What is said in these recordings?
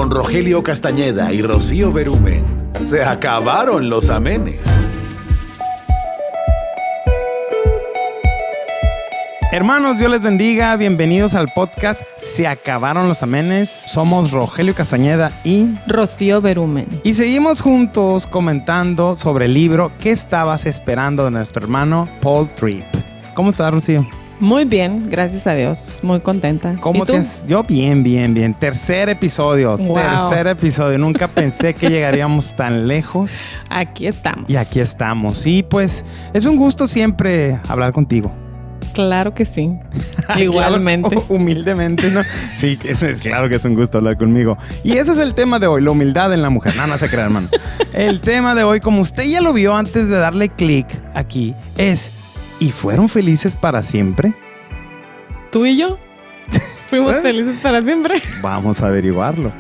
con Rogelio Castañeda y Rocío Berumen. Se acabaron los amenes. Hermanos, Dios les bendiga. Bienvenidos al podcast Se acabaron los amenes. Somos Rogelio Castañeda y Rocío Berumen. Y seguimos juntos comentando sobre el libro ¿Qué estabas esperando? De nuestro hermano Paul Tripp. ¿Cómo estás, Rocío? Muy bien, gracias a Dios. Muy contenta. ¿Cómo ¿Y tú? Yo bien. Tercer episodio. Nunca pensé que llegaríamos tan lejos. Aquí estamos. Y aquí estamos. Y pues es un gusto siempre hablar contigo. Claro que sí. Igualmente. Claro, humildemente, ¿no? Sí, es claro que es un gusto hablar conmigo. Y ese es el tema de hoy, la humildad en la mujer. No se crea, hermano. El tema de hoy, como usted ya lo vio antes de darle clic aquí, es ¿y fueron felices para siempre? ¿Tú y yo? ¿Fuimos felices para siempre? Vamos a averiguarlo.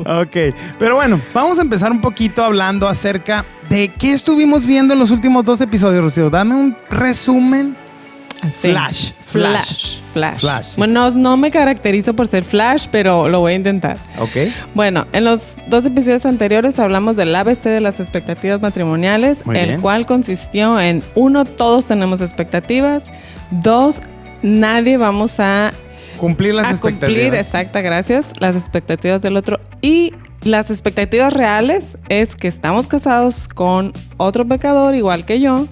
Ok, pero bueno, vamos a empezar un poquito hablando acerca de qué estuvimos viendo en los últimos 2 episodios, Rocío. Dame un resumen. Sí. Flash. Bueno, no me caracterizo por ser Flash, pero lo voy a intentar. Ok. Bueno, en los 2 episodios anteriores hablamos del ABC de las expectativas matrimoniales, el cual consistió en 1, todos tenemos expectativas. 2, nadie vamos a cumplir las expectativas. Gracias. Las expectativas del otro. Y las expectativas reales es que estamos casados con otro pecador igual que yo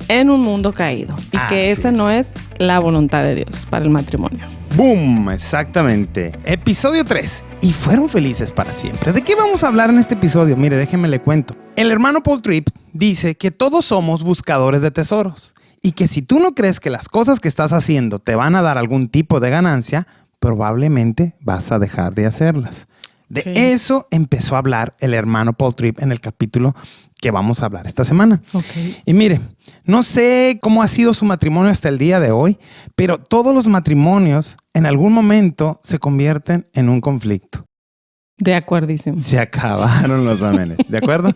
en un mundo caído. Y que esa no es la voluntad de Dios para el matrimonio. ¡Boom! Exactamente. Episodio 3. Y fueron felices para siempre. ¿De qué vamos a hablar en este episodio? Mire, déjenme le cuento. El hermano Paul Tripp dice que todos somos buscadores de tesoros. Y que si tú no crees que las cosas que estás haciendo te van a dar algún tipo de ganancia, probablemente vas a dejar de hacerlas. De eso empezó a hablar el hermano Paul Tripp en el capítulo que vamos a hablar esta semana. Y mire, no sé cómo ha sido su matrimonio hasta el día de hoy, pero todos los matrimonios en algún momento se convierten en un conflicto. De acuerdísimo. Se acabaron los amenes, ¿de acuerdo?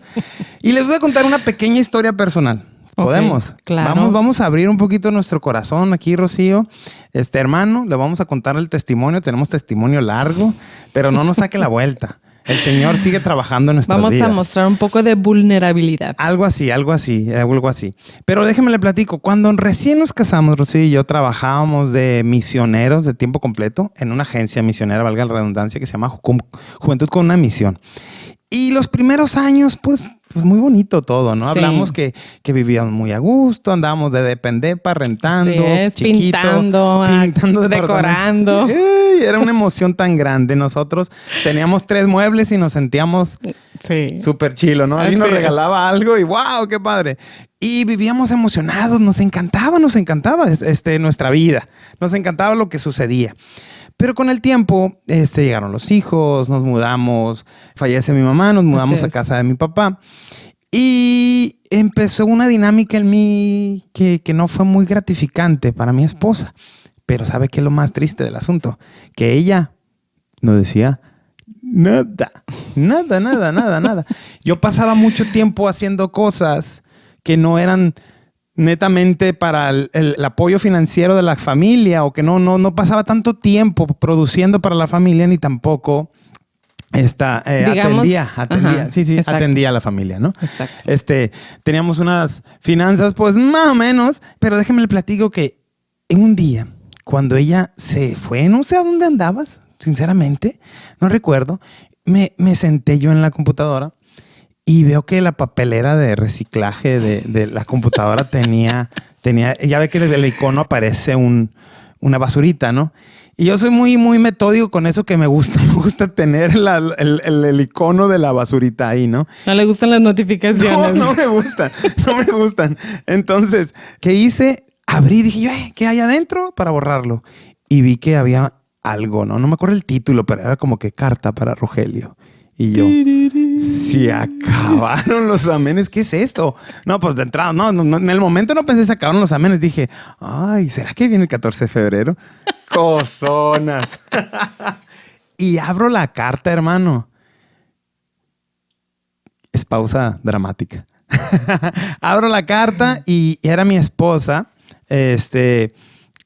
Y les voy a contar una pequeña historia personal. ¿Podemos? Claro. Vamos a abrir un poquito nuestro corazón aquí, Rocío. Hermano, le vamos a contar el testimonio. Tenemos testimonio largo, pero no nos saque la vuelta. El Señor sigue trabajando en nuestras vidas. Vamos a mostrar un poco de vulnerabilidad. Algo así. Pero déjeme le platico. Cuando recién nos casamos, Rocío y yo trabajábamos de misioneros de tiempo completo en una agencia misionera, valga la redundancia, que se llama Juventud con una Misión. Y los primeros años, pues muy bonito todo, ¿no? Sí. Hablamos que vivíamos muy a gusto, andábamos de dependepa, rentando, chiquito, pintando, decorando. Era una emoción tan grande. Nosotros teníamos 3 muebles y nos sentíamos súper chilo, ¿no? Alguien nos regalaba algo y ¡wow! ¡Qué padre! Y vivíamos emocionados, nos encantaba nuestra vida. Nos encantaba lo que sucedía. Pero con el tiempo llegaron los hijos, nos mudamos, fallece mi mamá, nos mudamos a casa de mi papá. Y empezó una dinámica en mí que no fue muy gratificante para mi esposa. Pero ¿sabe qué es lo más triste del asunto? Que ella no decía nada. Yo pasaba mucho tiempo haciendo cosas que no eran netamente para el apoyo financiero de la familia, o que no pasaba tanto tiempo produciendo para la familia, ni tampoco atendía a la familia, ¿no? Exacto. Teníamos unas finanzas pues más o menos, pero déjeme le platico que en un día, cuando ella se fue, no sé a dónde andabas, sinceramente, no recuerdo, me senté yo en la computadora y veo que la papelera de reciclaje de la computadora tenía, ya ve que desde el icono aparece una basurita, ¿no? Y yo soy muy, muy metódico con eso, que me gusta tener el icono de la basurita ahí, ¿no? No le gustan las notificaciones. No me gustan. Entonces, ¿qué hice? Abrí y dije yo, ¿qué hay adentro? Para borrarlo. Y vi que había algo, ¿no? No me acuerdo el título, pero era como que carta para Rogelio. Y yo, se acabaron los amenes. ¿Qué es esto? No, pues de entrada, no, en el momento no pensé se acabaron los amenes. Dije, ay, ¿será que viene el 14 de febrero? Cozonas. Y abro la carta, hermano. Es pausa dramática. Abro la carta y era mi esposa.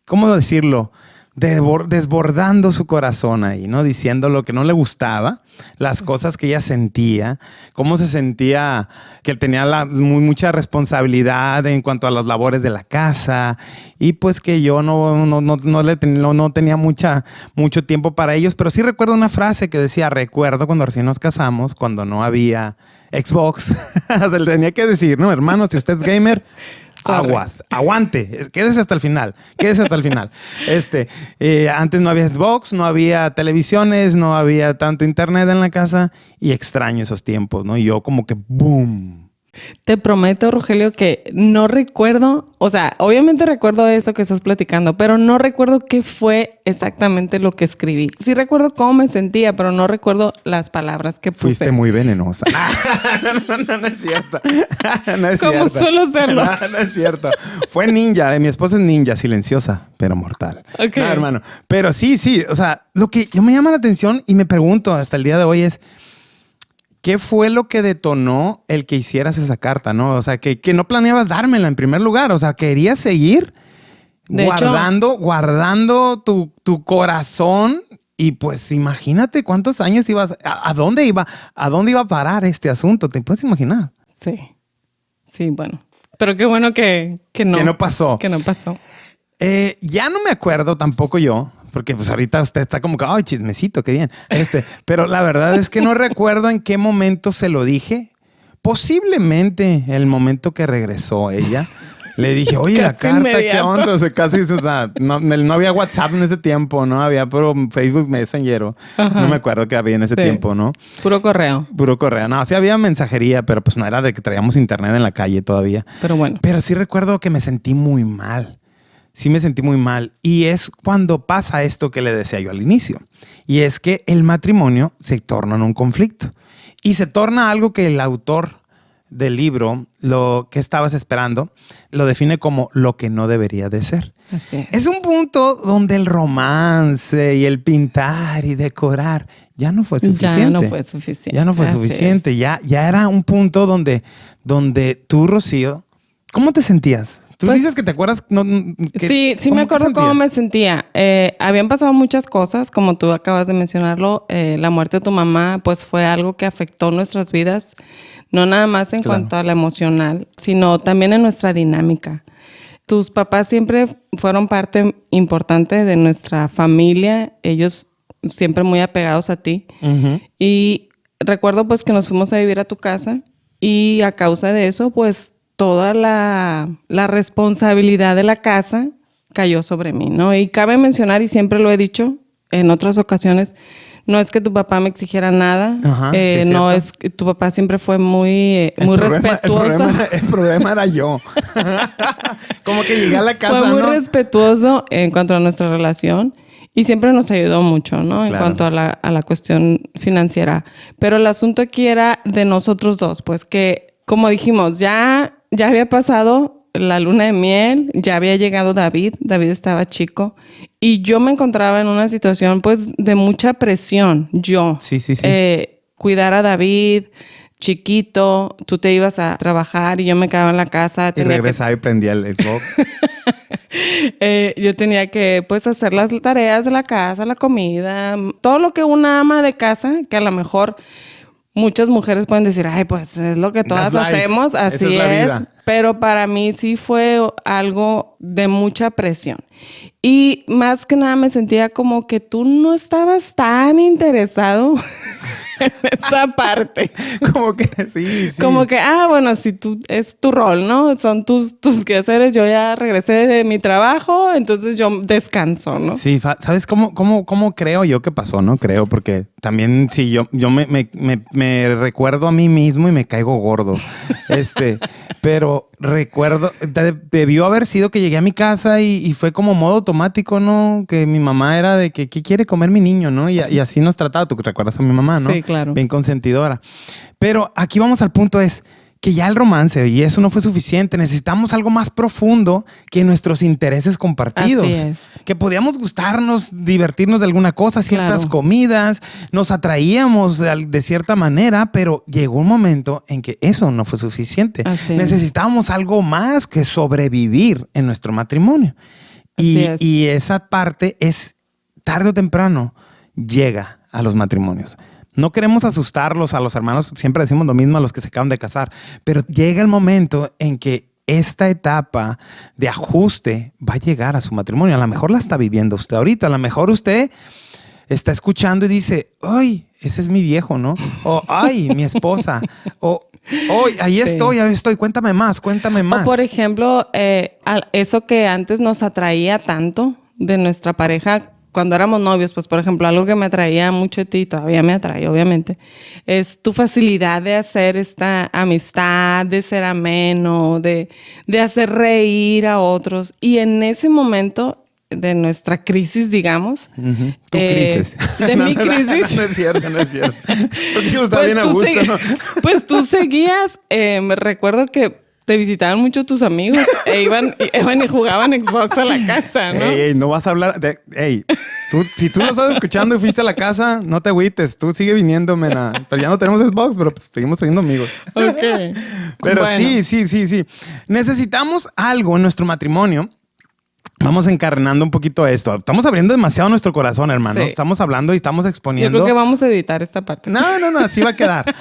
¿Cómo decirlo? desbordando su corazón ahí, ¿no? Diciendo lo que no le gustaba, las cosas que ella sentía, cómo se sentía que tenía mucha responsabilidad en cuanto a las labores de la casa y pues que yo no tenía mucho tiempo para ellos. Pero sí recuerdo una frase que decía, recuerdo cuando recién nos casamos, cuando no había Xbox. Se le tenía que decir, no, hermano, si usted es gamer, aguas, aguante, quédese hasta el final. Antes no había Xbox, no había televisiones, no había tanto internet en la casa y extraño esos tiempos, ¿no? Y yo como que ¡boom! Te prometo, Rogelio, que no recuerdo, o sea, obviamente recuerdo eso que estás platicando, pero no recuerdo qué fue exactamente lo que escribí. Sí recuerdo cómo me sentía, pero no recuerdo las palabras que puse. Fuiste muy venenosa. No es cierto. No es cierto. Como suelo serlo. No es cierto. Fue ninja. Mi esposa es ninja, silenciosa, pero mortal. Okay. No, hermano. Pero sí. O sea, lo que yo me llama la atención y me pregunto hasta el día de hoy es, ¿qué fue lo que detonó el que hicieras esa carta, no? O sea, que no planeabas dármela en primer lugar. O sea, querías seguir guardando tu corazón. Y pues imagínate cuántos años ibas, a dónde iba a parar este asunto. ¿Te puedes imaginar? Sí, bueno. Pero qué bueno que no pasó. Que no pasó. Ya no me acuerdo tampoco yo. Porque pues ahorita usted está como que, ¡ay, chismecito, qué bien! Pero la verdad es que no recuerdo en qué momento se lo dije. Posiblemente el momento que regresó ella. Le dije, oye, la carta, ¿qué onda? O sea, no había WhatsApp en ese tiempo, ¿no? Había puro Facebook Messenger. No me acuerdo qué había en ese tiempo, ¿no? Puro correo. No, sí había mensajería, pero pues no era de que traíamos internet en la calle todavía. Pero bueno. Pero sí recuerdo que me sentí muy mal. Sí me sentí muy mal. Y es cuando pasa esto que le decía yo al inicio. Y es que el matrimonio se torna en un conflicto. Y se torna algo que el autor del libro, lo que estabas esperando, lo define como lo que no debería de ser. Así es. Es un punto donde el romance y el pintar y decorar ya no fue suficiente. Ya no fue suficiente. Ya era un punto donde tú, Rocío, ¿cómo te sentías? Tú dices que te acuerdas. Sí, me acuerdo cómo me sentía. Habían pasado muchas cosas, como tú acabas de mencionarlo. La muerte de tu mamá, pues fue algo que afectó nuestras vidas, no nada más en cuanto a la emocional, sino también en nuestra dinámica. Tus papás siempre fueron parte importante de nuestra familia. Ellos siempre muy apegados a ti. Uh-huh. Y recuerdo pues que nos fuimos a vivir a tu casa y a causa de eso, pues toda la responsabilidad de la casa cayó sobre mí, ¿no? Y cabe mencionar, y siempre lo he dicho en otras ocasiones, no es que tu papá me exigiera nada. Ajá, sí, no es que tu papá siempre fue muy respetuoso. El problema era yo. Como que llegué a la casa, fue muy respetuoso en cuanto a nuestra relación y siempre nos ayudó mucho, ¿no? En cuanto a la cuestión financiera. Pero el asunto aquí era de nosotros dos, pues que, como dijimos, ya había pasado la luna de miel, ya había llegado David estaba chico y yo me encontraba en una situación pues de mucha presión. Sí. Cuidar a David, chiquito, tú te ibas a trabajar y yo me quedaba en la casa. Y regresaba y prendía el Xbox. Yo tenía que pues hacer las tareas de la casa, la comida, todo lo que una ama de casa, que a lo mejor muchas mujeres pueden decir, ay, pues es lo que todas hacemos, así es. Pero para mí sí fue algo de mucha presión. Y más que nada me sentía como que tú no estabas tan interesado en esa parte. Como que sí. Como que, bueno, si tú es tu rol, ¿no? Son tus quehaceres. Yo ya regresé de mi trabajo, entonces yo descanso, ¿no? Sí, ¿sabes cómo creo yo que pasó? No creo, porque también sí, yo me recuerdo a mí mismo y me caigo gordo. Pero recuerdo, debió haber sido que llegué a mi casa y fue como modo automático, ¿no? Que mi mamá era de que, ¿qué quiere comer mi niño, no? Y así nos trataba. Tú recuerdas a mi mamá, ¿no? Sí, claro. Bien consentidora. Pero aquí vamos al punto es que ya el romance y eso no fue suficiente. Necesitamos algo más profundo que nuestros intereses compartidos. Así es. Que podíamos gustarnos, divertirnos de alguna cosa, ciertas comidas, nos atraíamos de cierta manera, pero llegó un momento en que eso no fue suficiente. Necesitábamos algo más que sobrevivir en nuestro matrimonio. Y esa parte es tarde o temprano llega a los matrimonios. No queremos asustarlos a los hermanos, siempre decimos lo mismo a los que se acaban de casar, pero llega el momento en que esta etapa de ajuste va a llegar a su matrimonio. A lo mejor la está viviendo usted ahorita, a lo mejor usted está escuchando y dice, ¡ay, ese es mi viejo!, ¿no? O ¡ay, mi esposa! O ¡ay, ahí estoy! Cuéntame más. O por ejemplo, eso que antes nos atraía tanto de nuestra pareja cuando éramos novios, pues por ejemplo, algo que me atraía mucho de ti, todavía me atrae, obviamente, es tu facilidad de hacer esta amistad, de ser ameno, de hacer reír a otros. Y en ese momento de nuestra crisis, digamos. Uh-huh. Tu crisis. De mi crisis. No es cierto. Contigo está bien a gusto, ¿no? Pues tú seguías, me recuerdo que te visitaban mucho tus amigos iban y jugaban Xbox a la casa, ¿no? Ey, no vas a hablar de... Ey, si tú lo estás escuchando y fuiste a la casa, no te agüites. Tú sigue viniendo, mena. Pero ya no tenemos Xbox, pero pues seguimos siendo amigos. Ok. Pero bueno. Sí. Necesitamos algo en nuestro matrimonio. Vamos encarnando un poquito esto. Estamos abriendo demasiado nuestro corazón, hermano. Sí. Estamos hablando y estamos exponiendo. Yo creo que vamos a editar esta parte. No, así va a quedar.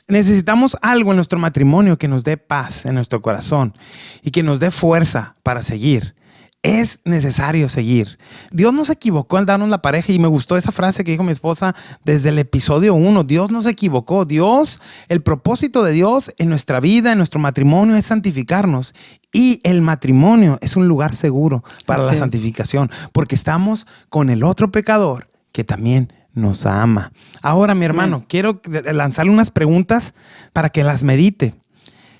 Necesitamos algo en nuestro matrimonio que nos dé paz en nuestro corazón y que nos dé fuerza para seguir. Es necesario seguir. Dios no se equivocó al darnos la pareja y me gustó esa frase que dijo mi esposa desde el episodio 1. Dios no se equivocó. El propósito de Dios en nuestra vida, en nuestro matrimonio es santificarnos. Y el matrimonio es un lugar seguro para la santificación porque estamos con el otro pecador que también nos ama. Ahora, mi hermano, quiero lanzarle unas preguntas para que las medite.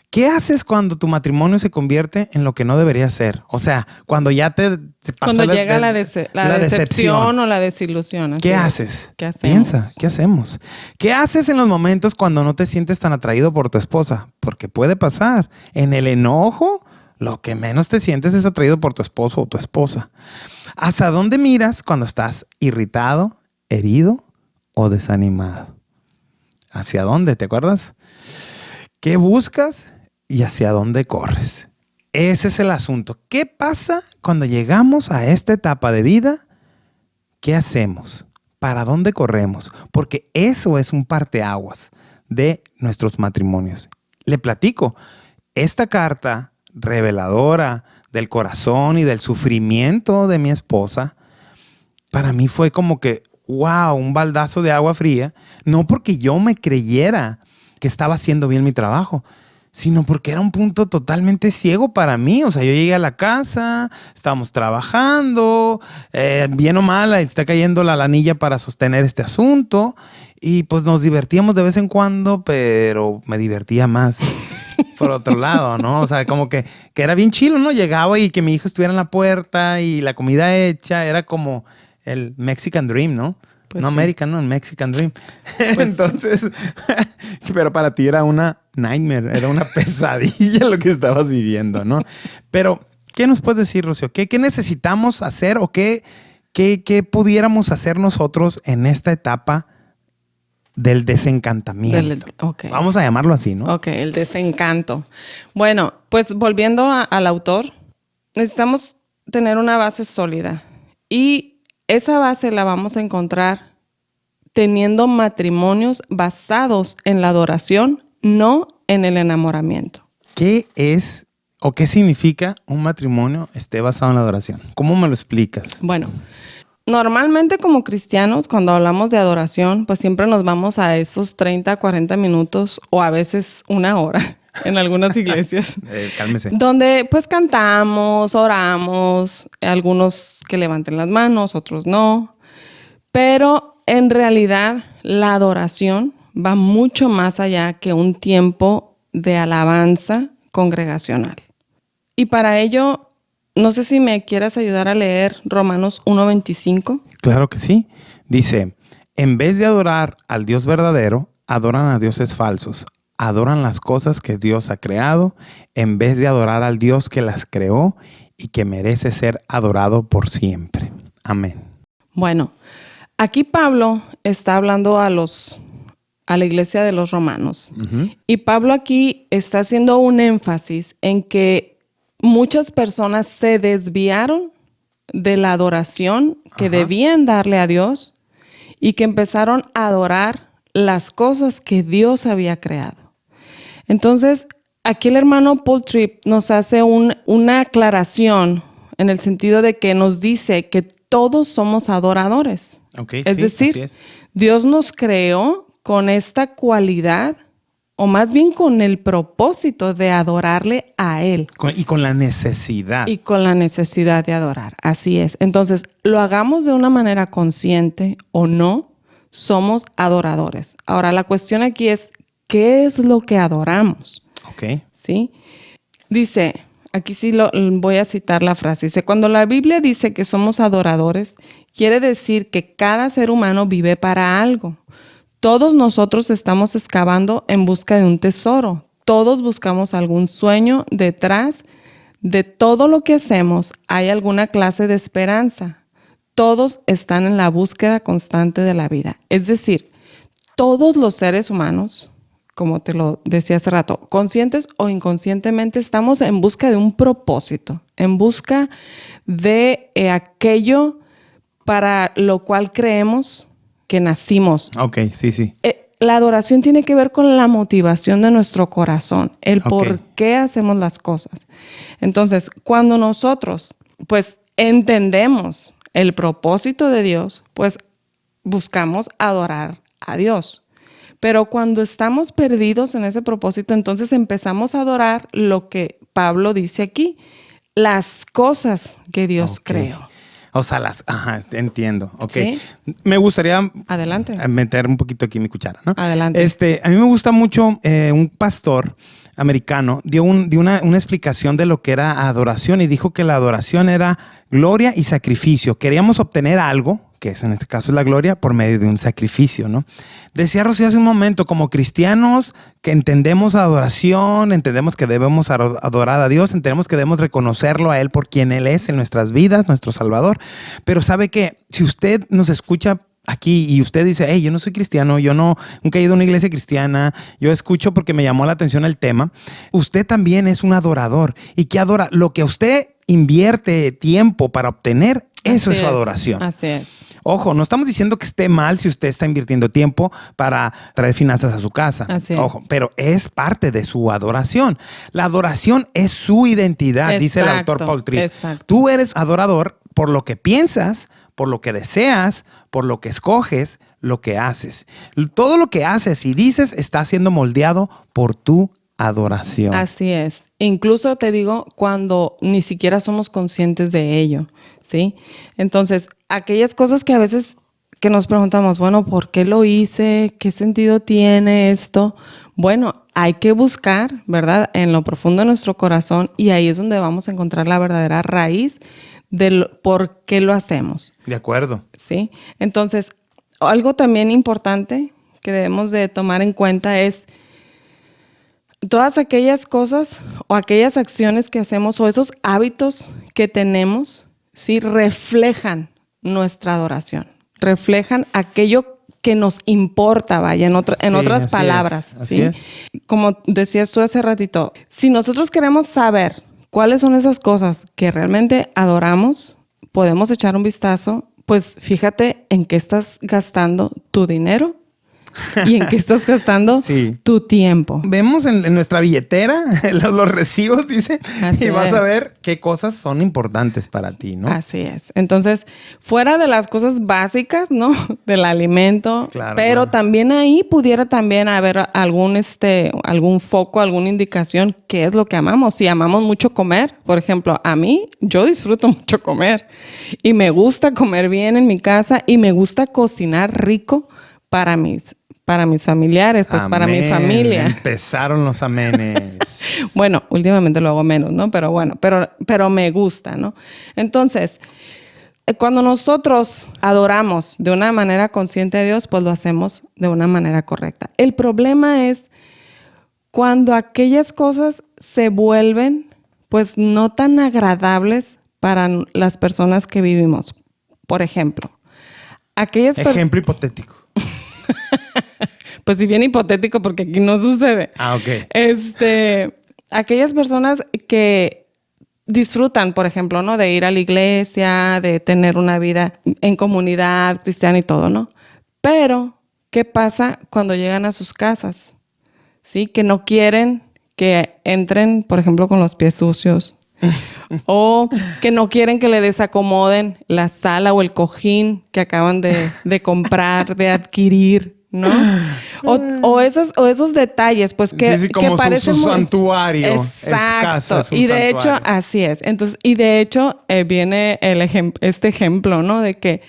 ¿Qué haces cuando tu matrimonio se convierte en lo que no debería ser? O sea, cuando ya te pasó cuando llega la decepción o la desilusión. ¿Qué haces? ¿Qué hacemos? Piensa, ¿qué hacemos? ¿Qué haces en los momentos cuando no te sientes tan atraído por tu esposa? Porque puede pasar. En el enojo, lo que menos te sientes es atraído por tu esposo o tu esposa. ¿Hacia dónde miras cuando estás irritado, herido o desanimado? ¿Hacia dónde? ¿Te acuerdas? ¿Qué buscas y hacia dónde corres? Ese es el asunto. ¿Qué pasa cuando llegamos a esta etapa de vida? ¿Qué hacemos? ¿Para dónde corremos? Porque eso es un parteaguas de nuestros matrimonios. Le platico, esta carta reveladora del corazón y del sufrimiento de mi esposa, para mí fue como que, wow, un baldazo de agua fría. No porque yo me creyera que estaba haciendo bien mi trabajo, sino porque era un punto totalmente ciego para mí. O sea, yo llegué a la casa, estábamos trabajando, bien o mal, está cayendo la lanilla para sostener este asunto y pues nos divertíamos de vez en cuando, pero me divertía más por otro lado, ¿no? O sea, como que era bien chilo, ¿no? Llegaba y que mi hijo estuviera en la puerta y la comida hecha, era como el Mexican Dream, ¿no? Pues no American, no, el Mexican Dream. Pues entonces, pero para ti era una nightmare, era una pesadilla lo que estabas viviendo, ¿no? Pero, ¿qué nos puedes decir, Rocío? ¿Qué necesitamos hacer o qué pudiéramos hacer nosotros en esta etapa del desencantamiento? Okay. Vamos a llamarlo así, ¿no? Ok, el desencanto. Bueno, pues volviendo al autor, necesitamos tener una base sólida y esa base la vamos a encontrar teniendo matrimonios basados en la adoración, no en el enamoramiento. ¿Qué es o qué significa un matrimonio esté basado en la adoración? ¿Cómo me lo explicas? Bueno, normalmente como cristianos, cuando hablamos de adoración, pues siempre nos vamos a esos 30, 40 minutos o a veces una hora en algunas iglesias. Cálmese. Donde pues cantamos, oramos, algunos que levanten las manos, otros no. Pero en realidad la adoración va mucho más allá que un tiempo de alabanza congregacional. Y para ello, no sé si me quieras ayudar a leer Romanos 1:25. Claro que sí. Dice, en vez de adorar al Dios verdadero, adoran a dioses falsos. Adoran las cosas que Dios ha creado en vez de adorar al Dios que las creó y que merece ser adorado por siempre. Amén. Bueno, aquí Pablo está hablando a la iglesia de los romanos. Uh-huh. Y Pablo aquí está haciendo un énfasis en que muchas personas se desviaron de la adoración que debían darle a Dios y que empezaron a adorar las cosas que Dios había creado. Entonces, aquí el hermano Paul Tripp nos hace una aclaración en el sentido de que nos dice que todos somos adoradores. Es decir, Dios nos creó con esta cualidad, o más bien con el propósito de adorarle a Él. Y con la necesidad. Y con la necesidad de adorar. Así es. Entonces, lo hagamos de una manera consciente o no, somos adoradores. Ahora, la cuestión aquí es, ¿qué es lo que adoramos? ¿Sí? Dice, aquí sí voy a citar la frase. Dice, cuando la Biblia dice que somos adoradores, quiere decir que cada ser humano vive para algo. Todos nosotros estamos excavando en busca de un tesoro. Todos buscamos algún sueño. Detrás de todo lo que hacemos hay alguna clase de esperanza. Todos están en la búsqueda constante de la vida. Es decir, todos los seres humanos, como te lo decía hace rato, conscientes o inconscientemente, estamos en busca de un propósito, en busca de aquello para lo cual creemos que nacimos. Sí. La adoración tiene que ver con la motivación de nuestro corazón, el por qué hacemos las cosas. Entonces, cuando nosotros, pues, entendemos el propósito de Dios, pues, buscamos adorar a Dios. Pero cuando estamos perdidos en ese propósito, entonces empezamos a adorar lo que Pablo dice aquí, las cosas que Dios creó. O sea, entiendo. ¿Sí? Me gustaría meter un poquito aquí mi cuchara, ¿no? Adelante. A mí me gusta mucho un pastor americano dio una explicación de lo que era adoración y dijo que la adoración era gloria y sacrificio. Queríamos obtener algo, que es en este caso la gloria, por medio de un sacrificio, ¿no? Decía Rocío hace un momento, como cristianos que entendemos adoración, entendemos que debemos adorar a Dios, entendemos que debemos reconocerlo a Él por quien Él es en nuestras vidas, nuestro Salvador. Pero sabe que si usted nos escucha aquí y usted dice, hey, yo no soy cristiano, yo nunca he ido a una iglesia cristiana, yo escucho porque me llamó la atención el tema, usted también es un adorador. ¿Y qué adora? Lo que usted invierte tiempo para obtener, eso es su adoración. Así es. Ojo, no estamos diciendo que esté mal si usted está invirtiendo tiempo para traer finanzas a su casa. Así es. Ojo, pero es parte de su adoración. La adoración es su identidad, dice el autor Paul Tripp. Exacto. Tú eres adorador por lo que piensas, por lo que deseas, por lo que escoges, lo que haces. Todo lo que haces y dices está siendo moldeado por tu adoración. Así es. Incluso te digo, cuando ni siquiera somos conscientes de ello, ¿sí? Entonces, aquellas cosas que a veces que nos preguntamos, bueno, ¿por qué lo hice? ¿Qué sentido tiene esto? Bueno, hay que buscar, ¿verdad? En lo profundo de nuestro corazón, y ahí es donde vamos a encontrar la verdadera raíz de por qué lo hacemos. De acuerdo. ¿Sí? Entonces, algo también importante que debemos de tomar en cuenta es todas aquellas cosas o aquellas acciones que hacemos o esos hábitos que tenemos, ¿sí? Reflejan nuestra adoración, reflejan aquello que nos importa, vaya, en otras palabras. Así es. Como decías tú hace ratito, si nosotros queremos saber cuáles son esas cosas que realmente adoramos, podemos echar un vistazo, pues fíjate en qué estás gastando tu dinero y en qué estás gastando tu tiempo. Vemos en nuestra billetera los recibos, dice, y vas a ver qué cosas son importantes para ti, ¿no? Así es. Entonces, fuera de las cosas básicas, ¿no? Del alimento, claro, pero también ahí pudiera también haber algún foco, alguna indicación qué es lo que amamos. Si amamos mucho comer, por ejemplo, yo disfruto mucho comer y me gusta comer bien en mi casa y me gusta cocinar rico para mis familiares, pues. Amén. Para mi familia. Empezaron los amenes. Bueno, últimamente lo hago menos, ¿no? Pero bueno, pero me gusta, ¿no? Entonces, cuando nosotros adoramos de una manera consciente a Dios, pues lo hacemos de una manera correcta. El problema es cuando aquellas cosas se vuelven, pues, no tan agradables para las personas que vivimos. Por ejemplo, Ejemplo hipotético. Pues si bien hipotético, porque aquí no sucede. Ok. Aquellas personas que disfrutan, por ejemplo, ¿no? De ir a la iglesia, de tener una vida en comunidad cristiana y todo, ¿no? Pero, ¿qué pasa cuando llegan a sus casas? ¿Sí? Que no quieren que entren, por ejemplo, con los pies sucios. O que no quieren que le desacomoden la sala o el cojín que acaban de comprar, de adquirir, ¿no? O esos detalles, pues que como que parecen su santuario. Exacto. Es casa, su y de santuario. hecho, así es. Entonces, y de hecho, viene este ejemplo, ¿no? De que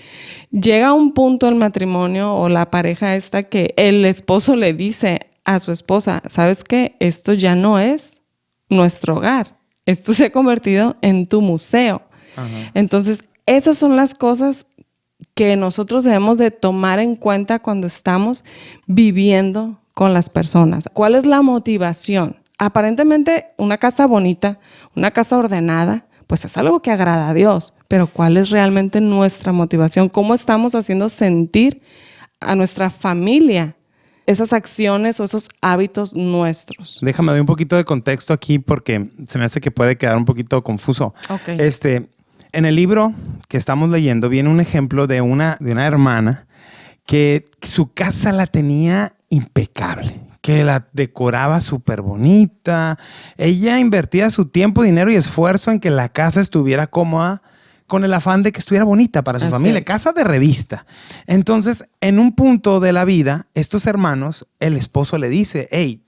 llega un punto el matrimonio o la pareja esta que el esposo le dice a su esposa, ¿sabes qué? Esto ya no es nuestro hogar. Esto se ha convertido en tu museo. Ajá. Entonces, esas son las cosas que nosotros debemos de tomar en cuenta cuando estamos viviendo con las personas. ¿Cuál es la motivación? Aparentemente, una casa bonita, una casa ordenada, pues es algo que agrada a Dios. Pero ¿cuál es realmente nuestra motivación? ¿Cómo estamos haciendo sentir a nuestra familia esas acciones o esos hábitos nuestros? Déjame dar un poquito de contexto aquí porque se me hace que puede quedar un poquito confuso. Okay. En el libro que estamos leyendo viene un ejemplo de una hermana que su casa la tenía impecable, que la decoraba súper bonita. Ella invertía su tiempo, dinero y esfuerzo en que la casa estuviera cómoda, con el afán de que estuviera bonita para su familia. Es. Casa de revista. Entonces, en un punto de la vida, estos hermanos, el esposo le dice, hey,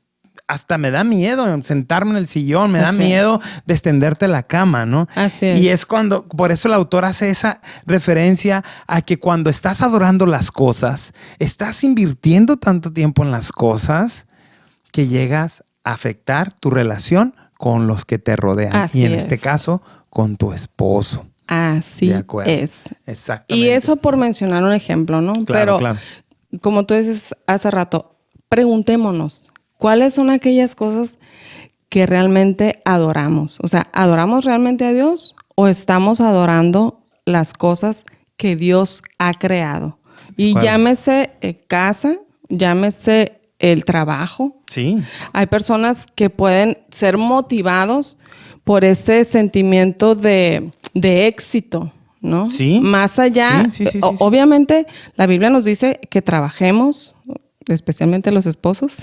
hasta me da miedo sentarme en el sillón, me da miedo de extenderte la cama, ¿no? Así es. Y es cuando, por eso el autor hace esa referencia a que cuando estás adorando las cosas, estás invirtiendo tanto tiempo en las cosas que llegas a afectar tu relación con los que te rodean. Así y en es. este caso, con tu esposo. Así es. Exactamente. Y eso por mencionar un ejemplo, ¿no? Claro, pero como tú dices hace rato, preguntémonos, ¿cuáles son aquellas cosas que realmente adoramos? O sea, ¿adoramos realmente a Dios o estamos adorando las cosas que Dios ha creado? Y llámese casa, llámese el trabajo. Sí. Hay personas que pueden ser motivados por ese sentimiento de éxito, ¿no? Sí. Más allá, sí. Obviamente, la Biblia nos dice que trabajemos, especialmente los esposos,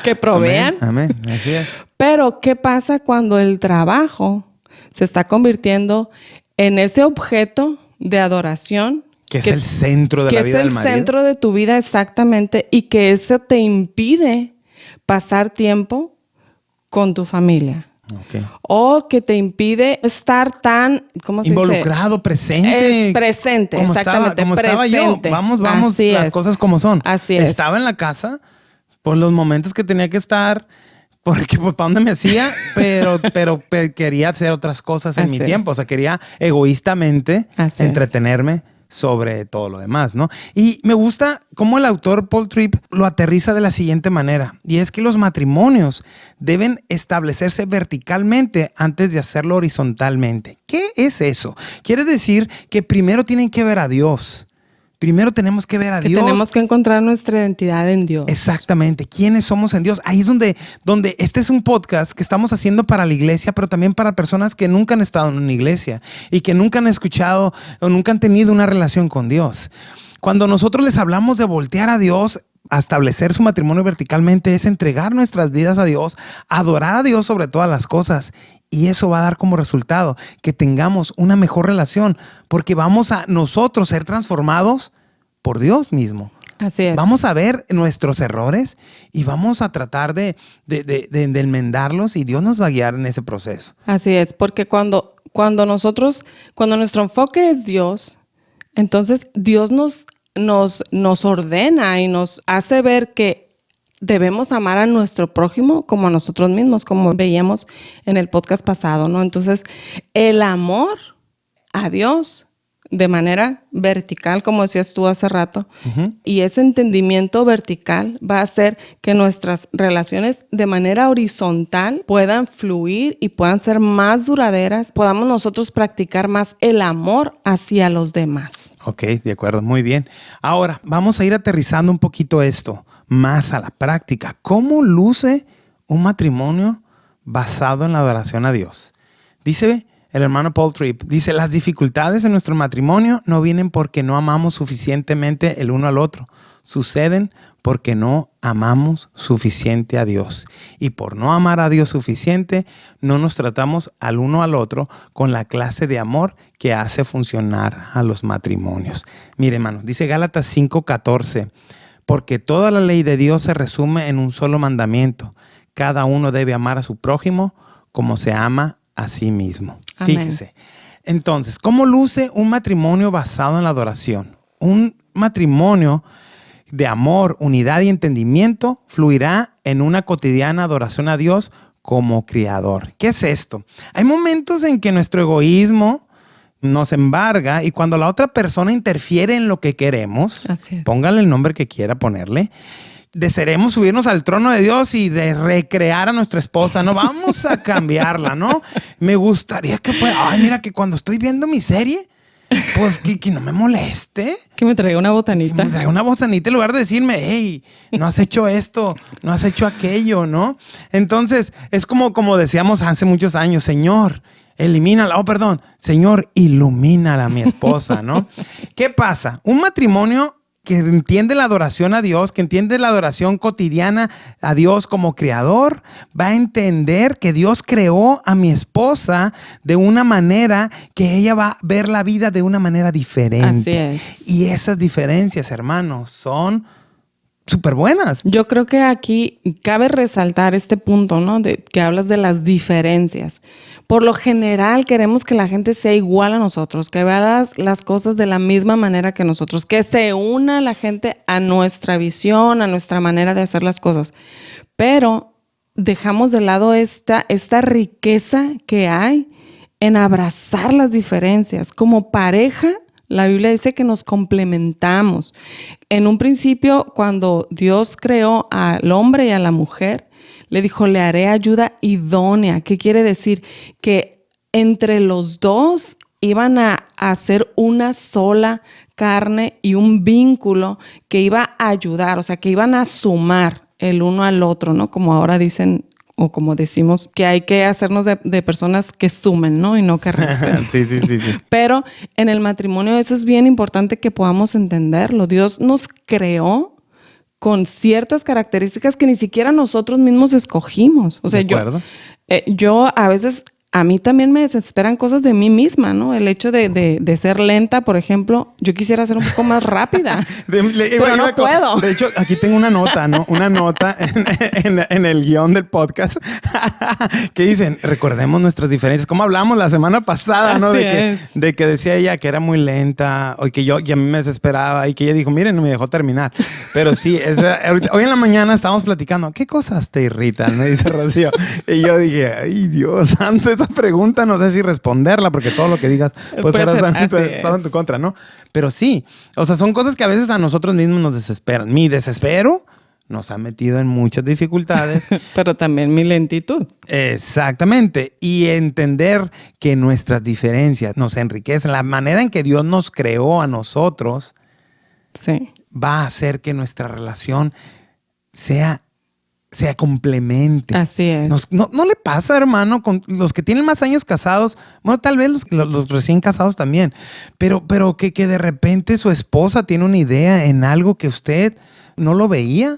que provean. Amén. Así es. Pero, ¿qué pasa cuando el trabajo se está convirtiendo en ese objeto de adoración? Que es el centro de la vida del marido. Que es el centro de tu vida, exactamente, y que eso te impide pasar tiempo con tu familia. Okay. O que te impide estar tan, ¿cómo se dice? Involucrado, presente. Es presente, como exactamente. Como estaba yo. Vamos, Así las cosas como son. Así es. Estaba en la casa por los momentos que tenía que estar, porque pues, ¿para dónde me hacía? Pero quería hacer otras cosas en mi tiempo. O sea, quería egoístamente entretenerme sobre todo lo demás, ¿no? Y me gusta cómo el autor Paul Tripp lo aterriza de la siguiente manera, y es que los matrimonios deben establecerse verticalmente antes de hacerlo horizontalmente. ¿Qué es eso? Quiere decir que primero tienen que ver a Dios. Primero tenemos que ver a Dios. Tenemos que encontrar nuestra identidad en Dios. Exactamente. ¿Quiénes somos en Dios? Ahí es donde este es un podcast que estamos haciendo para la iglesia, pero también para personas que nunca han estado en una iglesia y que nunca han escuchado o nunca han tenido una relación con Dios. Cuando nosotros les hablamos de voltear a Dios, a establecer su matrimonio verticalmente, es entregar nuestras vidas a Dios, adorar a Dios sobre todas las cosas. Y eso va a dar como resultado que tengamos una mejor relación, porque vamos a nosotros ser transformados por Dios mismo. Así es. Vamos a ver nuestros errores y vamos a tratar de enmendarlos, y Dios nos va a guiar en ese proceso. Así es, porque cuando nuestro enfoque es Dios, entonces Dios nos ordena y nos hace ver que debemos amar a nuestro prójimo como a nosotros mismos, como veíamos en el podcast pasado, ¿no? Entonces, el amor a Dios de manera vertical, como decías tú hace rato, y ese entendimiento vertical va a hacer que nuestras relaciones de manera horizontal puedan fluir y puedan ser más duraderas, podamos nosotros practicar más el amor hacia los demás. Ok, de acuerdo, muy bien. Ahora, vamos a ir aterrizando un poquito esto más a la práctica. ¿Cómo luce un matrimonio basado en la adoración a Dios? Dice el hermano Paul Tripp, dice, las dificultades en nuestro matrimonio no vienen porque no amamos suficientemente el uno al otro. Suceden porque no amamos suficiente a Dios. Y por no amar a Dios suficiente, no nos tratamos al uno al otro con la clase de amor que hace funcionar a los matrimonios. Mire, hermano, dice Gálatas 5:14, porque toda la ley de Dios se resume en un solo mandamiento. Cada uno debe amar a su prójimo como se ama a sí mismo. Amén. Fíjese. Entonces, ¿cómo luce un matrimonio basado en la adoración? Un matrimonio de amor, unidad y entendimiento fluirá en una cotidiana adoración a Dios como Creador. ¿Qué es esto? Hay momentos en que nuestro egoísmo nos embarga y cuando la otra persona interfiere en lo que queremos, póngale el nombre que quiera ponerle, desearemos subirnos al trono de Dios y de recrear a nuestra esposa, ¿no? Vamos a cambiarla, ¿no? Me gustaría que fuera, ay, mira que cuando estoy viendo mi serie, pues que no me moleste. Que me traiga una botanita. Que me traiga una botanita en lugar de decirme, hey, no has hecho esto, no has hecho aquello, ¿no? Entonces, es como decíamos hace muchos años, Señor, elimínala. Oh, perdón, Señor, ilumínala a mi esposa, ¿no? ¿Qué pasa? Un matrimonio que entiende la adoración a Dios, que entiende la adoración cotidiana a Dios como creador, va a entender que Dios creó a mi esposa de una manera que ella va a ver la vida de una manera diferente. Así es. Y esas diferencias, hermanos, son súper buenas. Yo creo que aquí cabe resaltar este punto, ¿no? De que hablas de las diferencias. Por lo general queremos que la gente sea igual a nosotros, que vea las cosas de la misma manera que nosotros, que se una la gente a nuestra visión, a nuestra manera de hacer las cosas. Pero dejamos de lado esta riqueza que hay en abrazar las diferencias. Como pareja, la Biblia dice que nos complementamos. En un principio, cuando Dios creó al hombre y a la mujer, le dijo, le haré ayuda idónea. ¿Qué quiere decir? Que entre los dos iban a hacer una sola carne y un vínculo que iba a ayudar, o sea, que iban a sumar el uno al otro, ¿no? Como ahora dicen, o como decimos, que hay que hacernos de personas que sumen, ¿no? Y no que resten. Sí. Pero en el matrimonio eso es bien importante que podamos entenderlo. Dios nos creó con ciertas características que ni siquiera nosotros mismos escogimos. O sea, yo a veces, a mí también me desesperan cosas de mí misma, ¿no? El hecho de ser lenta, por ejemplo, yo quisiera ser un poco más rápida, pero no puedo. De hecho, aquí tengo una nota, ¿no? Una nota en el guión del podcast que dicen, recordemos nuestras diferencias. Como hablamos la semana pasada, ¿no? De que decía ella que era muy lenta o que a mí me desesperaba y que ella dijo, miren, no me dejó terminar. Pero sí, hoy en la mañana estábamos platicando, ¿qué cosas te irritan? Me dice Rocío. Y yo dije, ay, Dios santo, esa pregunta no sé si responderla porque todo lo que digas pues será en tu contra, ¿no? Pero sí, o sea, son cosas que a veces a nosotros mismos nos desesperan. Mi desespero nos ha metido en muchas dificultades. Pero también mi lentitud. Exactamente. Y entender que nuestras diferencias nos enriquecen. La manera en que Dios nos creó a nosotros va a hacer que nuestra relación sea complemente. Así es. No le pasa, hermano, con los que tienen más años casados, bueno, tal vez los recién casados también, pero que de repente su esposa tiene una idea en algo que usted no lo veía.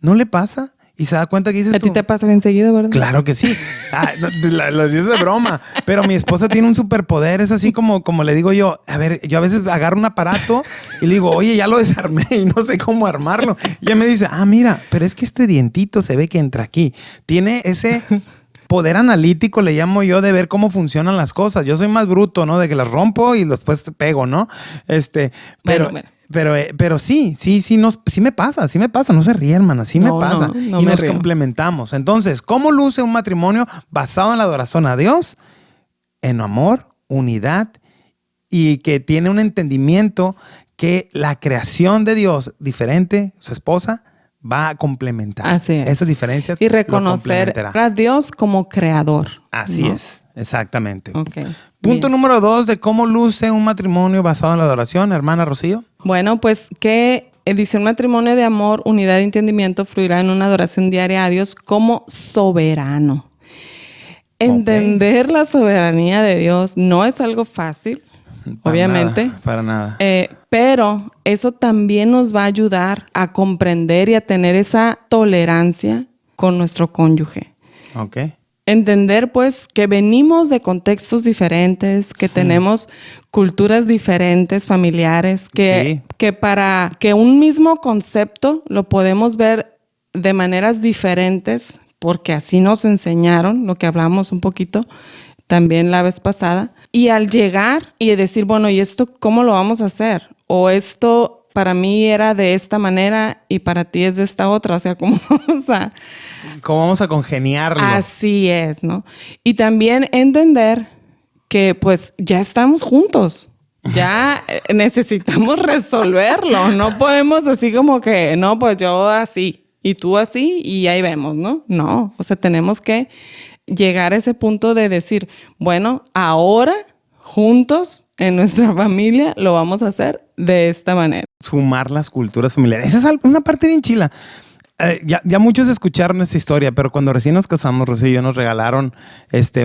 ¿No le pasa? Y se da cuenta que dices tú. A ti te pasa bien seguido, ¿verdad? Claro que sí. Lo dices de broma. Pero mi esposa tiene un superpoder. Es así como le digo yo. A ver, yo a veces agarro un aparato y le digo, oye, ya lo desarmé y no sé cómo armarlo. Y ella me dice, mira, pero es que este dientito se ve que entra aquí. Tiene ese poder analítico, le llamo yo, de ver cómo funcionan las cosas. Yo soy más bruto, ¿no? De que las rompo y después te pego, ¿no? Pero sí me pasa, no se ríe, hermana, sí me pasa. No y me nos río. complementamos. Entonces, ¿cómo luce un matrimonio basado en la adoración a Dios? En amor, unidad y que tiene un entendimiento que la creación de Dios diferente, su esposa, va a complementar. Así es. Esas diferencias. Y reconocer a Dios como creador. Así es, exactamente. Okay. Punto número 2 de cómo luce un matrimonio basado en la adoración, hermana Rocío. Bueno, pues que dice un matrimonio de amor, unidad y entendimiento fluirá en una adoración diaria a Dios como soberano. Entender la soberanía de Dios no es algo fácil, obviamente. Para nada. Pero eso también nos va a ayudar a comprender y a tener esa tolerancia con nuestro cónyuge. Ok. Entender, pues, que venimos de contextos diferentes, que tenemos culturas diferentes, familiares, que para que un mismo concepto lo podemos ver de maneras diferentes, porque así nos enseñaron, lo que hablamos un poquito también la vez pasada. Y al llegar y decir, bueno, ¿y esto cómo lo vamos a hacer? O esto para mí era de esta manera y para ti es de esta otra. O sea, ¿cómo vamos a congeniarlo? Así es, ¿no? Y también entender que pues ya estamos juntos. Ya necesitamos resolverlo. No podemos así como que, no, pues yo así y tú así y ahí vemos, ¿no? No, o sea, tenemos que llegar a ese punto de decir, bueno, ahora juntos en nuestra familia lo vamos a hacer de esta manera. Sumar las culturas familiares. Esa es una parte bien chila. Ya muchos escucharon esta historia, pero cuando recién nos casamos, Rocío y yo, nos regalaron,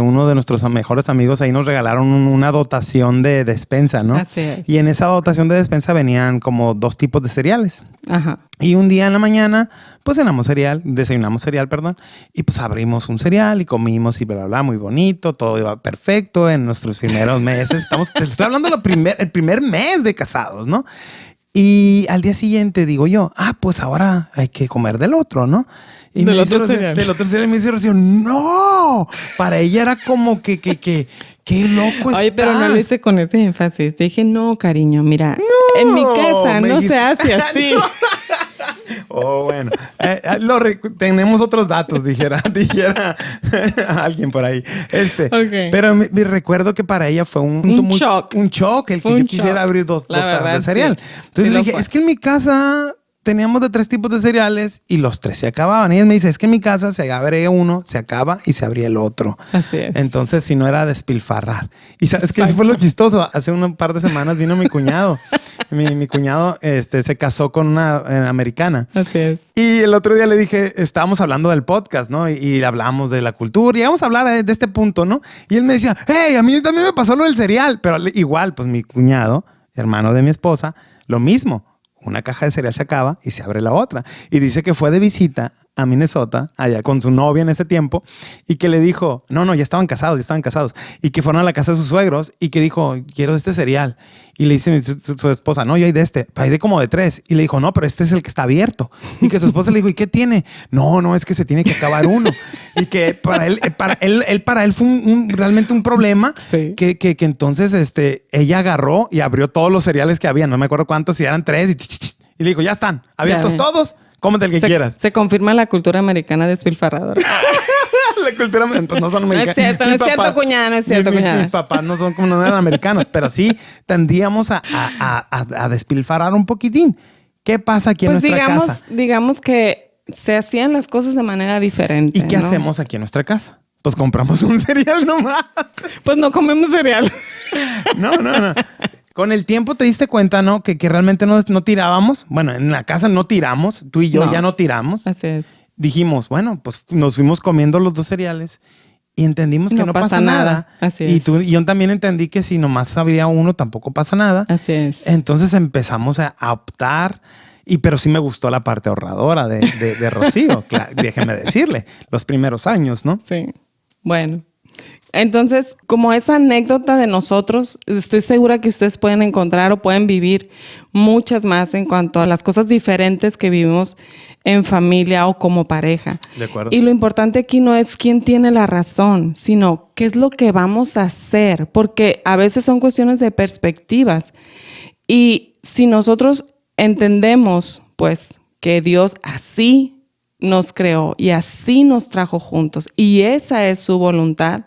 uno de nuestros mejores amigos ahí nos regalaron una dotación de despensa, ¿no? Así es. Y en esa dotación de despensa venían como 2 tipos de cereales. Ajá. Y un día en la mañana, pues desayunamos cereal, y pues abrimos un cereal y comimos y bla, bla, bla, muy bonito, todo iba perfecto en nuestros primeros meses. Te estoy hablando el primer mes de casados, ¿no? Y al día siguiente digo yo, pues ahora hay que comer del otro, ¿no? Y del otro cereal. Del otro cereal me dice Rocío, ¡no! Para ella era como que qué loco estás. Oye, pero no lo hice con ese énfasis. Te dije, no, cariño, mira, en mi casa no se hace así. Oh, bueno. Tenemos otros datos, dijera alguien por ahí. Okay. Pero me recuerdo que para ella fue un shock. Un shock el que yo quisiera abrir dos tazas de cereal. Sí. Entonces le dije, es que en mi casa teníamos de 3 tipos de cereales y los 3 se acababan. Y ella me dice, es que en mi casa se abre uno, se acaba y se abría el otro. Así es. Entonces, si no era despilfarrar. Y sabes que eso fue lo chistoso. Hace un par de semanas vino mi cuñado. mi cuñado se casó con una americana. Así es. Y el otro día le dije, estábamos hablando del podcast, ¿no? Y hablamos de la cultura. Y vamos a hablar de este punto, ¿no? Y él me decía, hey, a mí también me pasó lo del cereal. Pero igual, pues mi cuñado, hermano de mi esposa, lo mismo. Una caja de cereal se acaba y se abre la otra. Y dice que fue de visita a Minnesota, allá con su novia en ese tiempo, y que le dijo, no, ya estaban casados. Y que fueron a la casa de sus suegros y que dijo, quiero este cereal. Y le dice su esposa, no, yo hay de como de 3. Y le dijo, no, pero este es el que está abierto. Y que su esposa le dijo, ¿y qué tiene? No, es que se tiene que acabar uno. Y que para él fue realmente un problema. Sí. Que entonces ella agarró y abrió todos los cereales que había. No me acuerdo cuántos, si eran 3. Y le dijo, ya están, abiertos todos. Cómete el que quieras. Se confirma la cultura americana despilfarradora. La cultura pues no son americanos. No es cierto, cuñada, no es cierto, cuñada. Mis papás no son como no eran americanos, pero sí tendíamos a despilfarrar un poquitín. ¿Qué pasa aquí en nuestra casa? Digamos que se hacían las cosas de manera diferente. ¿Y qué hacemos aquí en nuestra casa? Pues compramos un cereal nomás. Pues no comemos cereal. No. Con el tiempo te diste cuenta, ¿no? Que realmente no tirábamos. Bueno, en la casa no tiramos. Tú y yo ya no tiramos. Así es. Dijimos, bueno, pues nos fuimos comiendo los 2 cereales y entendimos que no pasa nada. Así es. Y yo también entendí que si nomás habría uno tampoco pasa nada. Así es. Entonces empezamos a optar. Pero sí me gustó la parte ahorradora de Rocío. Déjeme decirle, los primeros años, ¿no? Sí. Bueno. Entonces, como esa anécdota de nosotros, estoy segura que ustedes pueden encontrar o pueden vivir muchas más en cuanto a las cosas diferentes que vivimos en familia o como pareja. De acuerdo. Y lo importante aquí no es quién tiene la razón, sino qué es lo que vamos a hacer, porque a veces son cuestiones de perspectivas. Y si nosotros entendemos, pues, que Dios así nos creó y así nos trajo juntos y esa es su voluntad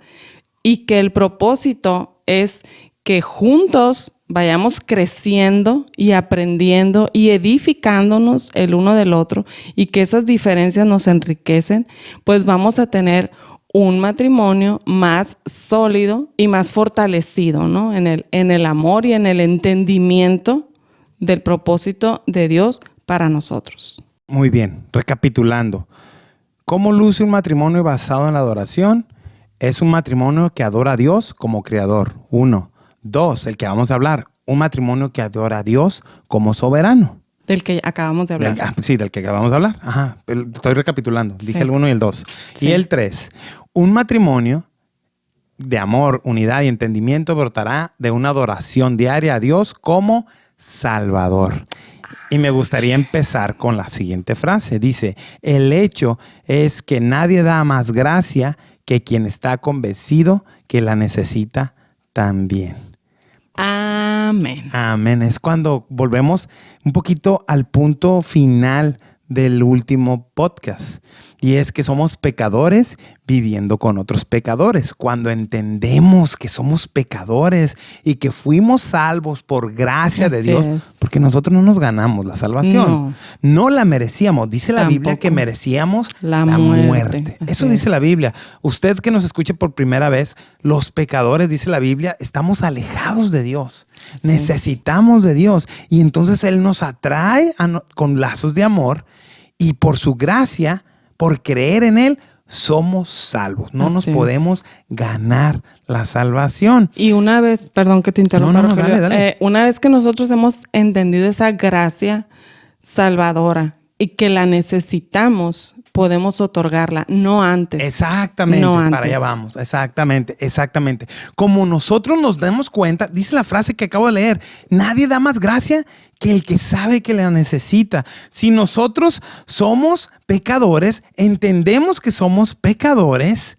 y que el propósito es que juntos vayamos creciendo y aprendiendo y edificándonos el uno del otro y que esas diferencias nos enriquecen, pues vamos a tener un matrimonio más sólido y más fortalecido, ¿no? En el amor y en el entendimiento del propósito de Dios para nosotros. Muy bien, recapitulando. ¿Cómo luce un matrimonio basado en la adoración? es un matrimonio que adora a Dios como creador. 1. 2, el que vamos a hablar, un matrimonio que adora a Dios como soberano. Del que acabamos de hablar. Del que acabamos de hablar. Ajá, estoy recapitulando. Dije el 1 y el 2. Sí. Y el 3, un matrimonio de amor, unidad y entendimiento brotará de una adoración diaria a Dios como Salvador. Y me gustaría empezar con la siguiente frase. Dice, el hecho es que nadie da más gracia que quien está convencido que la necesita también. Amén. Amén. Es cuando volvemos un poquito al punto final del último podcast. Y es que somos pecadores viviendo con otros pecadores. Cuando entendemos que somos pecadores y que fuimos salvos por gracia de Dios, porque nosotros no nos ganamos la salvación. No la merecíamos. Dice la Biblia que merecíamos la muerte. Eso dice la Biblia. Usted que nos escuche por primera vez, los pecadores, dice la Biblia, estamos alejados de Dios. Necesitamos de Dios. Y entonces Él nos atrae con lazos de amor y por su gracia, por creer en Él, somos salvos. No nos podemos ganar la salvación. Y una vez, perdón que te interrumpa, Rogelio, dale. Una vez que nosotros hemos entendido esa gracia salvadora y que la necesitamos, podemos otorgarla, no antes. Exactamente, no antes. Para allá vamos. Exactamente. Como nosotros nos damos cuenta, dice la frase que acabo de leer, nadie da más gracia que el que sabe que la necesita. Si nosotros somos pecadores, entendemos que somos pecadores,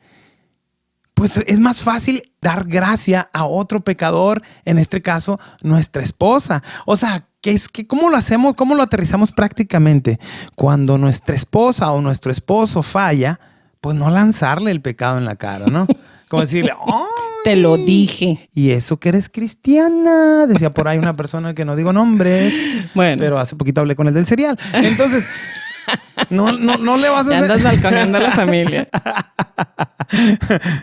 pues es más fácil dar gracia a otro pecador, en este caso, nuestra esposa. O sea, ¿cómo lo hacemos? ¿Cómo lo aterrizamos prácticamente? Cuando nuestra esposa o nuestro esposo falla, pues no lanzarle el pecado en la cara, ¿no? Como decirle, ¡oh! Te lo dije. Y eso que eres cristiana. Decía por ahí una persona que no digo nombres. Bueno. Pero hace poquito hablé con el del cereal. Entonces, no le vas a hacer... andas balconeando a la familia.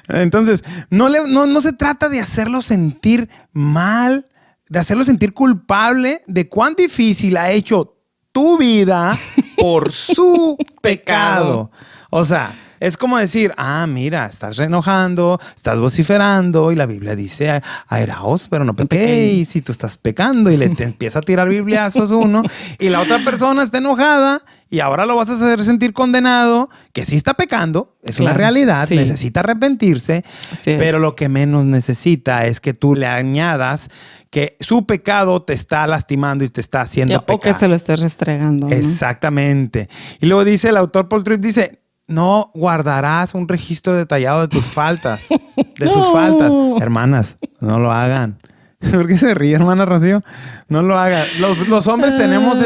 Entonces, no se trata de hacerlo sentir mal, de hacerlo sentir culpable de cuán difícil ha hecho tu vida por su pecado. O sea, es como decir, mira, estás enojando, estás vociferando y la Biblia dice, airaos, pero no pequéis. Y tú estás pecando y te empieza a tirar bibliazos uno y la otra persona está enojada y ahora lo vas a hacer sentir condenado, que sí está pecando, es una realidad, necesita arrepentirse, pero lo que menos necesita es que tú le añadas que su pecado te está lastimando y te está haciendo pecar. O que se lo estés restregando, ¿no? Exactamente. Y luego dice el autor Paul Tripp, dice, no guardarás un registro detallado de tus faltas, de sus faltas. Hermanas, no lo hagan. ¿Por qué se ríe, hermana Rocío? No lo hagan. Los hombres tenemos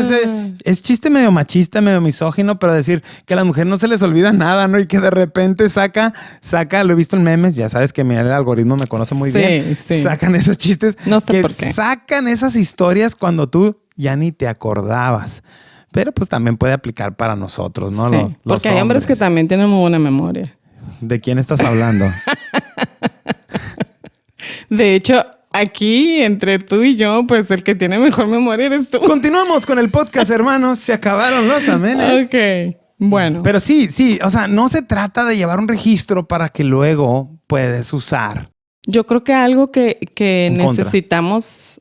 es chiste medio machista, medio misógino, pero decir que a las mujeres no se les olvida nada, ¿no? Y que de repente saca, lo he visto en memes, ya sabes que el algoritmo me conoce muy bien. Sacan esos chistes. No sé por qué. Sacan esas historias cuando tú ya ni te acordabas. Pero pues también puede aplicar para nosotros, ¿no? Sí, porque hay hombres que también tienen muy buena memoria. ¿De quién estás hablando? De hecho, aquí, entre tú y yo, pues el que tiene mejor memoria eres tú. Continuamos con el podcast, hermanos. Se acabaron los amenes. Ok, bueno. Pero sí. O sea, no se trata de llevar un registro para que luego puedes usar. Yo creo que algo que necesitamos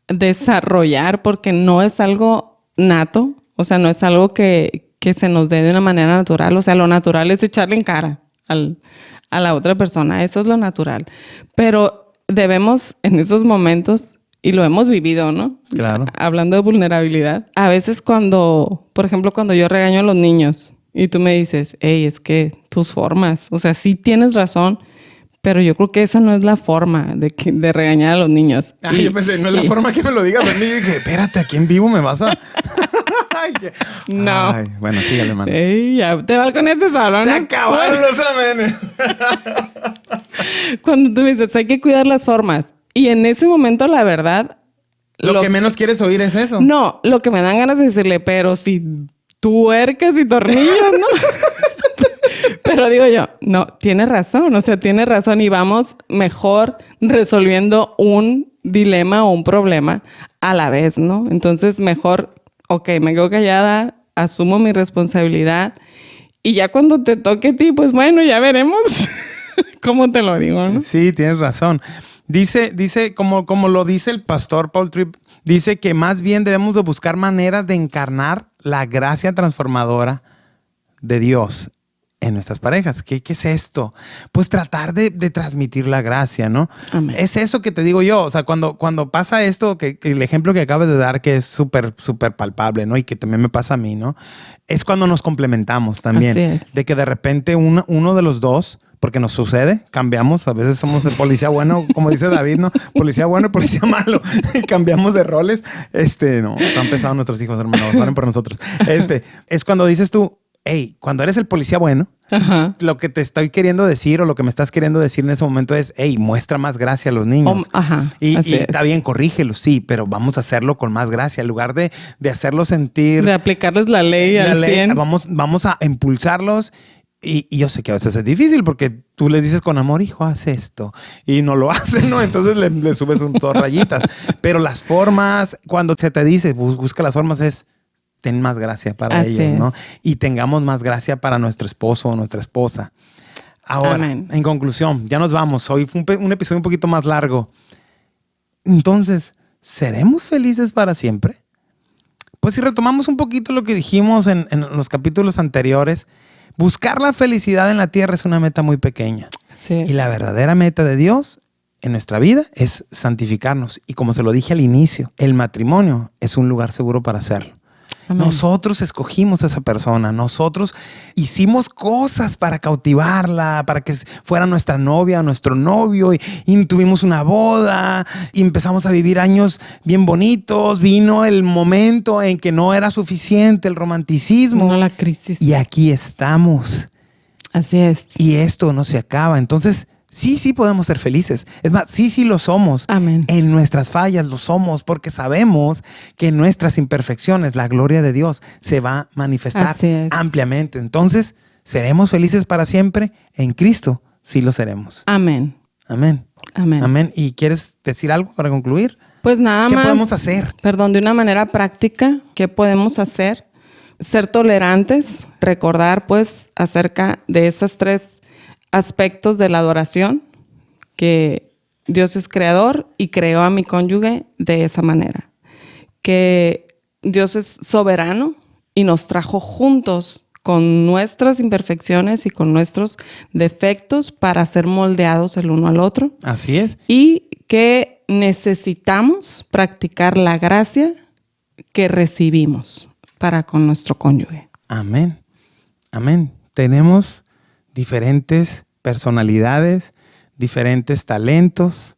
desarrollar, porque no es algo nato, o sea, no es algo que se nos dé de una manera natural. O sea, lo natural es echarle en cara a la otra persona. Eso es lo natural. Pero debemos en esos momentos, y lo hemos vivido, ¿no? Claro. Hablando de vulnerabilidad. A veces por ejemplo, cuando yo regaño a los niños y tú me dices, hey, es que tus formas, o sea, sí tienes razón, pero yo creo que esa no es la forma de regañar a los niños. Yo pensé, no es la forma que me lo digas a mí. Y dije, espérate, aquí en vivo me vas a... No. Ay, bueno, sígale, hermano. Ya te balconeaste solo, ¿no? Se acabaron los amenes. Cuando tú me dices, hay que cuidar las formas. Y en ese momento, la verdad... Lo que menos quieres oír es eso. No, lo que me dan ganas de decirle, pero si tuercas y tornillos, ¿no? Pero digo yo, no, tiene razón. O sea, tiene razón. Y vamos mejor resolviendo un dilema o un problema a la vez, ¿no? Entonces, mejor... Ok, me quedo callada, asumo mi responsabilidad y ya cuando te toque a ti, pues bueno, ya veremos. ¿Cómo te lo digo, no? Sí, tienes razón. Dice como lo dice el pastor Paul Tripp, dice que más bien debemos de buscar maneras de encarnar la gracia transformadora de Dios en nuestras parejas. ¿Qué es esto? Pues tratar de transmitir la gracia, ¿no? Amén. Es eso que te digo yo. O sea, cuando pasa esto, que el ejemplo que acabas de dar, que es súper, súper palpable, ¿no? Y que también me pasa a mí, ¿no? Es cuando nos complementamos también. Así es. De que de repente uno de los dos, porque nos sucede, cambiamos. A veces somos el policía bueno, como dice David, ¿no? Policía bueno y policía malo. Y cambiamos de roles. No, han pesado nuestros hijos, hermanos. Oren por nosotros. Es cuando dices tú, hey, cuando eres el policía bueno, ajá, lo que te estoy queriendo decir o lo que me estás queriendo decir en ese momento es, hey, muestra más gracia a los niños. Ajá, y está bien, corrígelos, sí, pero vamos a hacerlo con más gracia. En lugar de hacerlos sentir... De aplicarles la ley al 100. Vamos a impulsarlos. Y yo sé que a veces es difícil porque tú les dices con amor, hijo, haz esto. Y no lo hacen, ¿no? Entonces le subes dos rayitas. Pero las formas, cuando se te dice, busca las formas, es... ten más gracia para Así ellos, ¿no? es. Y tengamos más gracia para nuestro esposo o nuestra esposa. Ahora, Amén. En conclusión, ya nos vamos. Hoy fue un episodio un poquito más largo. Entonces, ¿seremos felices para siempre? Pues si retomamos un poquito lo que dijimos en los capítulos anteriores, buscar la felicidad en la tierra es una meta muy pequeña. Así es. Y la verdadera meta de Dios en nuestra vida es santificarnos. Y como se lo dije al inicio, el matrimonio es un lugar seguro para hacerlo. Amén. Nosotros escogimos a esa persona, nosotros hicimos cosas para cautivarla, para que fuera nuestra novia, nuestro novio, y tuvimos una boda y empezamos a vivir años bien bonitos. Vino el momento en que no era suficiente el romanticismo. No, la crisis. Y aquí estamos. Así es. Y esto no se acaba. Entonces, sí podemos ser felices. Es más, sí lo somos. Amén. En nuestras fallas lo somos porque sabemos que en nuestras imperfecciones la gloria de Dios se va a manifestar ampliamente. Entonces, ¿seremos felices para siempre? En Cristo sí lo seremos. Amén. Amén. Amén. Amén. ¿Y quieres decir algo para concluir? Pues nada más. ¿Qué podemos hacer? Perdón, de una manera práctica, ¿qué podemos hacer? Ser tolerantes, recordar pues acerca de esas 3 aspectos de la adoración, que Dios es creador y creó a mi cónyuge de esa manera, que Dios es soberano y nos trajo juntos con nuestras imperfecciones y con nuestros defectos para ser moldeados el uno al otro. Así es. Y que necesitamos practicar la gracia que recibimos para con nuestro cónyuge. Amén. Amén. Tenemos diferentes personalidades, diferentes talentos.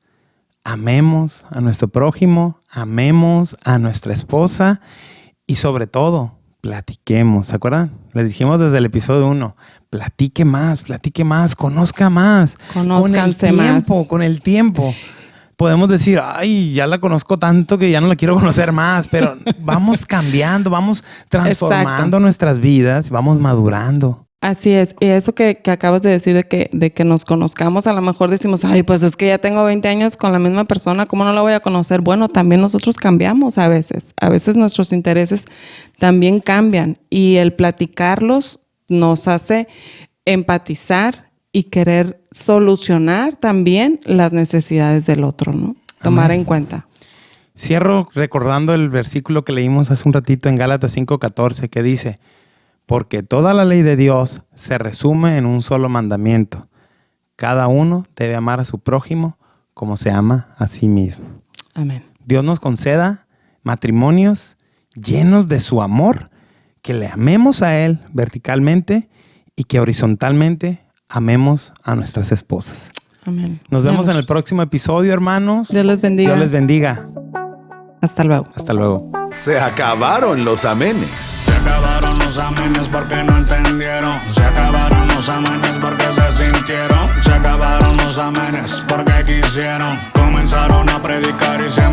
Amemos a nuestro prójimo, amemos a nuestra esposa y sobre todo, platiquemos. ¿Se acuerdan? Les dijimos desde el episodio 1, platique más, conozca más. Conózcanse Con el tiempo. Podemos decir, ay, ya la conozco tanto que ya no la quiero conocer más, pero vamos cambiando, vamos transformando nuestras vidas, vamos madurando. Así es. Y eso que acabas de decir de que nos conozcamos, a lo mejor decimos, ay, pues es que ya tengo 20 años con la misma persona, ¿cómo no la voy a conocer? Bueno, también nosotros cambiamos a veces. A veces nuestros intereses también cambian y el platicarlos nos hace empatizar y querer solucionar también las necesidades del otro, ¿no? Tomar en cuenta. Cierro recordando el versículo que leímos hace un ratito en Gálatas 5:14 que dice: porque toda la ley de Dios se resume en un solo mandamiento. Cada uno debe amar a su prójimo como se ama a sí mismo. Amén. Dios nos conceda matrimonios llenos de su amor, que le amemos a Él verticalmente y que horizontalmente amemos a nuestras esposas. Amén. Nos vemos en el próximo episodio, hermanos. Dios les bendiga. Dios les bendiga. Hasta luego. Hasta luego. Se acabaron los amenes. Se acabaron los amenes porque no entendieron. Se acabaron los amenes porque se sintieron. Se acabaron los amenes porque quisieron. Comenzaron a predicar y se